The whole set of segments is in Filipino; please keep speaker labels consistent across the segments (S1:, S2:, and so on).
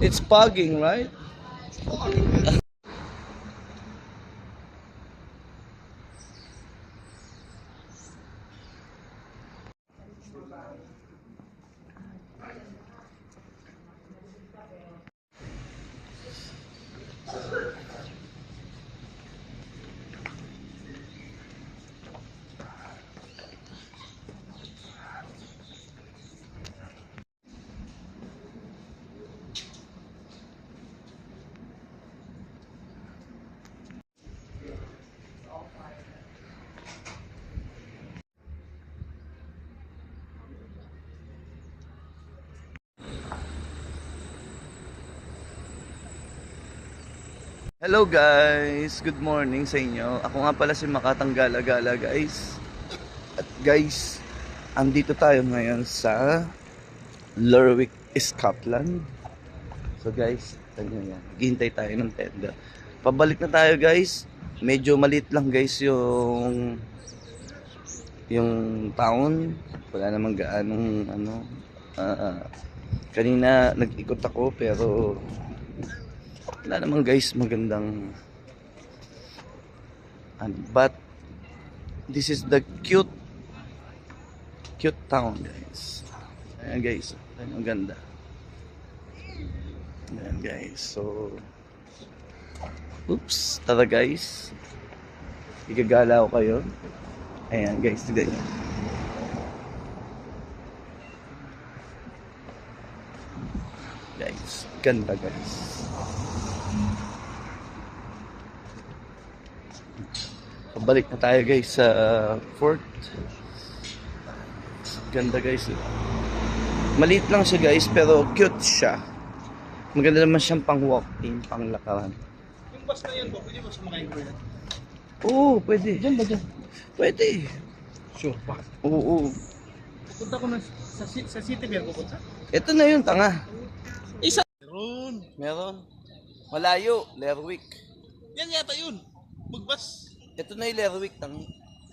S1: It's fogging, right? Hello guys, good morning sa inyo. Ako nga pala si Makatang Gala-Gala guys. At guys, andito tayo ngayon sa Lerwick, Scotland. So guys, tignan yan. Hintay tayo ng tenda. Pabalik na tayo guys. Medyo maliit lang guys yung town. Wala namang gaanong kanina nag-ikot ako pero wala naman guys magandang but this is the cute town guys. Ayan guys, ang ganda. Ayan guys, so oops, tara guys, igagala ko kayo. Ayan guys, tignan nyo guys, ganda guys. Pabalik na tayo guys sa fort. Ganda guys. Maliit lang siya guys pero cute siya. Maganda naman siyang pang walking, pang lakaran.
S2: Yung bus na yan po, pwede mo sumakay ko yan?
S1: Oo, pwede. Diyan ba dyan? Pwede.
S2: Sure pa.
S1: Oo.
S2: Pupunta ko na sa city beer pupunta.
S1: Ito na yun, tanga.
S2: Isa.
S1: Meron. Malayo, Lerwick.
S2: Yan yata yun. Magbus.
S1: Ito na yung Lerwick, tanga.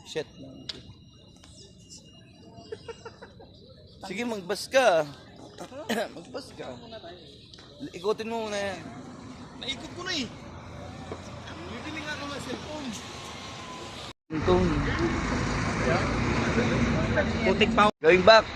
S1: Shit. Sige, magbas ka. Magbas ka. Ikutin mo muna yan.
S2: Naikot ko na eh. Bibili nga ako ng cellphone.
S1: Ito.
S2: Putik pa.
S1: Going back.